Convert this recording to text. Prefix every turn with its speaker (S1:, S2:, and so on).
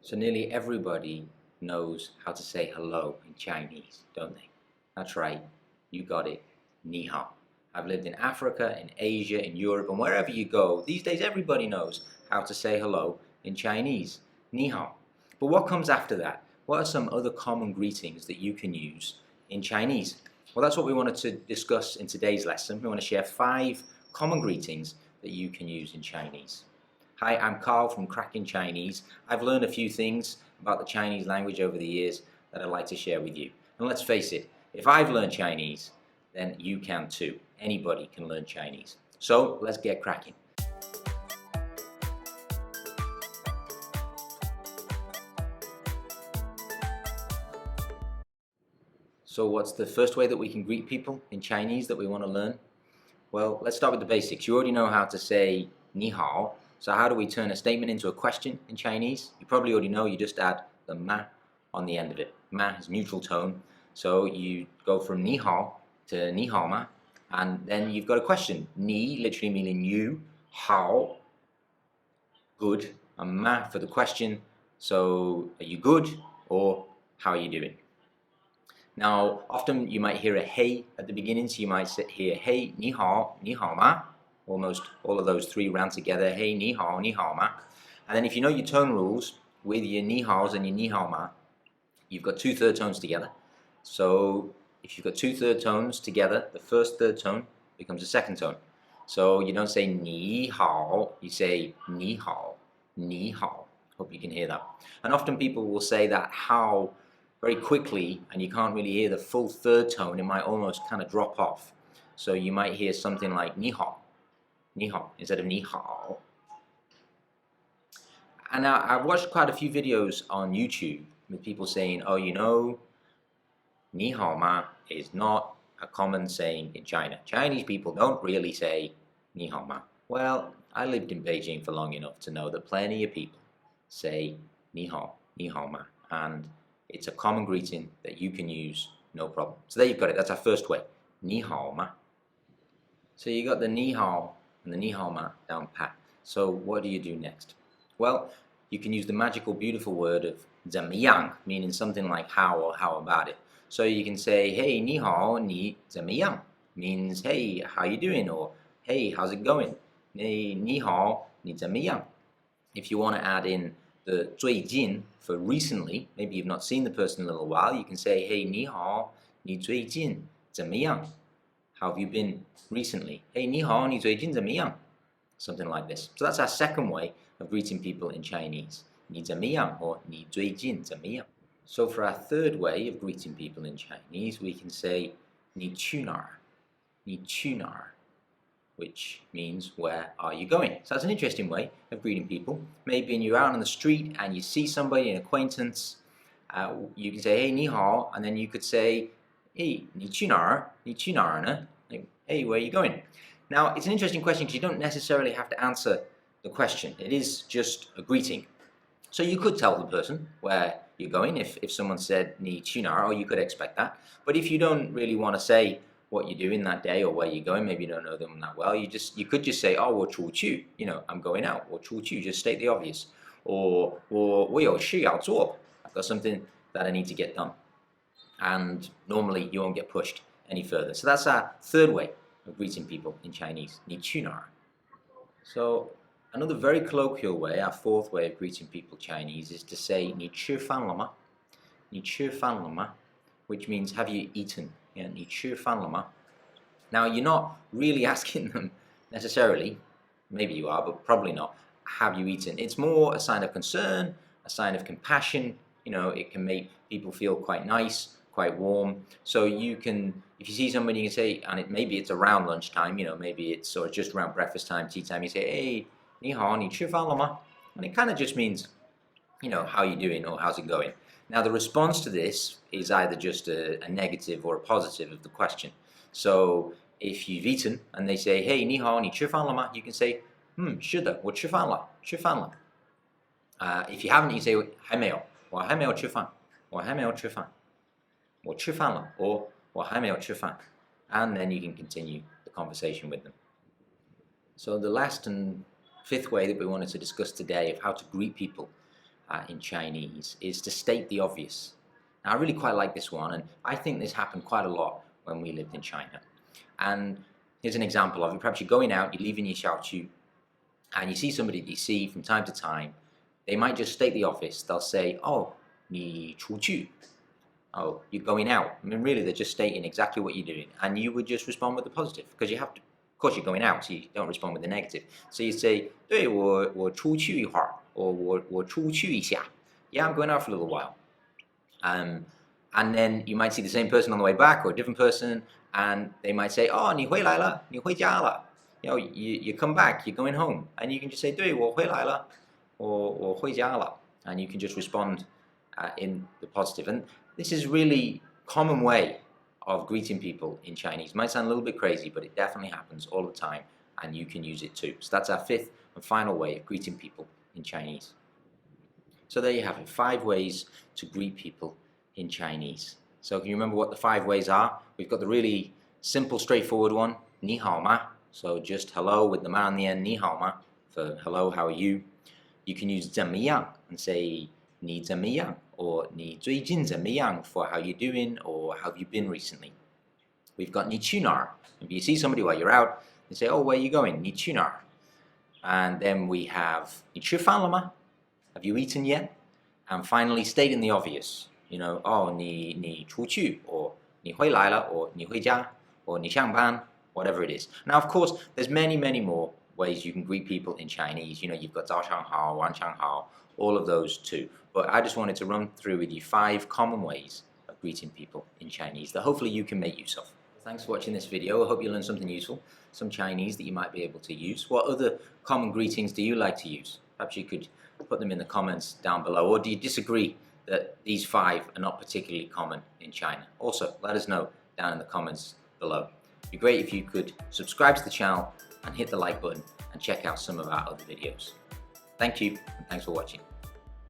S1: So nearly everybody knows how to say hello in Chinese, don't they? That's right, you got it, nihao. I've lived in Africa, in Asia, in Europe, and wherever you go, these days everybody knows how to say hello in Chinese, nihao. But what comes after that? What are some other common greetings that you can use in Chinese? Well, that's what we wanted to discuss in today's lesson. We want to share 5 common greetings that you can use in Chinese. Hi, I'm Carl from Cracking Chinese. I've learned a few things about the Chinese language over the years that I'd like to share with you. And let's face it, if I've learned Chinese, then you can too. Anybody can learn Chinese. So let's get cracking. So what's the first way that we can greet people in Chinese that we want to learn? Well, let's start with the basics. You already know how to say nihao. So how do we turn a statement into a question in Chinese? You probably already know, you just add the ma on the end of it. Ma is neutral tone. So you go from nihao to nihao ma, and then you've got a question. Ni literally meaning you, hao, good, and ma for the question. So are you good, or how are you doing? Now, often you might hear a hey at the beginning, so you might hear hey, ni hao ma. Almost all of those 3 ran together, hey, ni hao ma. And then if you know your tone rules, with your ni haos and your ni hao ma, you've got 2 third tones together. So if you've got 2 third tones together, the first third tone becomes a second tone. So you don't say ni hao, you say ni hao, ni hao. Hope you can hear that. And often people will say that how very quickly, and you can't really hear the full third tone. It might almost kind of drop off. So you might hear something like ni hao instead of ni hao. And now I've watched quite a few videos on YouTube with people saying, oh, you know, ni hao ma is not a common saying in China. Chinese people don't really say ni hao ma. Well, I lived in Beijing for long enough to know that plenty of people say ni hao ma, and it's a common greeting that you can use no problem. So there you've got it. That's our first way, ni hao ma. So you got the ni hao and the ni hao ma down pat. So what do you do next? Well, you can use the magical, beautiful word of 怎么样, meaning something like how or how about it. So you can say, hey, ni hao, ni 怎么样, means, hey, how you doing? Or, hey, how's it going? Ni hao, ni 怎么样. If you want to add in the 最近 for recently, maybe you've not seen the person in a little while, you can say, hey, 你好, 你最近怎么样? How have you been recently? Hey, 你好, 你最近怎么样? Something like this. So that's our second way of greeting people in Chinese. 你怎么样 or 你最近怎么样? So for our third way of greeting people in Chinese, we can say 你去哪儿? 你去哪儿? Which means, where are you going? So that's an interesting way of greeting people. Maybe when you're out on the street and you see somebody, an acquaintance, you can say, hey, 你好, and then you could say, hey, 你去哪儿? 你去哪儿呢? Like, hey, where are you going? Now, it's an interesting question because you don't necessarily have to answer the question. It is just a greeting. So you could tell the person where you're going if someone said, 你去哪儿, or you could expect that. But if you don't really want to say what you're doing that day or where you're going, maybe you don't know them that well, you could just say, oh, 我出去, you know, I'm going out, 我出去, just state the obvious. Or 我有事要做, I've got something that I need to get done. And normally you won't get pushed any further. So that's our third way of greeting people in Chinese, 你去哪儿? So another very colloquial way, our fourth way of greeting people Chinese, is to say 你吃饭了吗? 你吃饭了吗? Which means, have you eaten? Yeah, 你吃饭了吗? Now, you're not really asking them necessarily, maybe you are, but probably not, have you eaten? It's more a sign of concern, a sign of compassion. You know, it can make people feel quite nice, quite warm. So you can, if you see somebody, you can say, and maybe it's around lunchtime, you know, maybe it's sort of just around breakfast time, tea time, you say, hey, 你好, 你吃饭了吗? And it kind of just means, you know, how are you doing or how's it going? Now, the response to this is either just a negative or a positive of the question. So if you've eaten and they say, hey, 你好, 你吃饭了吗? You can say, 是的, 我吃饭了, 吃饭了. If you haven't, you say, 还没有, 我还没有吃饭, 我还没有吃饭, 我吃饭了, or 我还没有吃饭. And then you can continue the conversation with them. So the last and fifth way that we wanted to discuss today of how to greet people in Chinese is to state the obvious. Now, I really quite like this one, and I think this happened quite a lot when we lived in China. And here's an example of it. Perhaps you're going out, you're leaving your xiaoqu, and you see somebody that you see from time to time. They might just state the obvious. They'll say, "Oh, 你出去." Oh, you're going out. I mean, really, they're just stating exactly what you're doing, and you would just respond with the positive because you have to. Of course, you're going out, so you don't respond with the negative. So you say, 对，我出去一会儿, or 我出去一下. Yeah, I'm going out for a little while. And then you might see the same person on the way back, or a different person, and they might say, "Oh, 你回来了, 你回家了." You know, you come back, you're going home, and you can just say, 对，我回来了, or 我回家了, and you can just respond in the positive. And this is really common way of greeting people in Chinese. It might sound a little bit crazy, but it definitely happens all the time, and you can use it too. So that's our fifth and final way of greeting people in Chinese. So there you have it, 5 ways to greet people in Chinese. So can you remember what the 5 ways are? We've got the really simple, straightforward one, 你好吗? So just hello with the ma on the end, 你好吗? For hello, how are you? You can use 怎么样 and say 你怎么样 or 你最近怎么样 for how you're doing or how have you been recently. We've got 你去哪儿. If you see somebody while you're out, you say, "Oh, where are you going?" 你去哪儿. And then we have 你吃饭了吗? Have you eaten yet? And finally, stating the obvious. You know, "Oh, 你出去 or 你回来了 or 你回家 or 你上班," whatever it is. Now, of course, there's many, many more ways you can greet people in Chinese. You know, you've got 早上好, 晚上好, all of those too. But I just wanted to run through with you 5 common ways of greeting people in Chinese that hopefully you can make use of. Thanks for watching this video. I hope you learned something useful, some Chinese that you might be able to use. What other common greetings do you like to use? Perhaps you could put them in the comments down below. Or do you disagree that these 5 are not particularly common in China? Also, let us know down in the comments below. It'd be great if you could subscribe to the channel and hit the like button and check out some of our other videos. Thank you, and thanks for watching.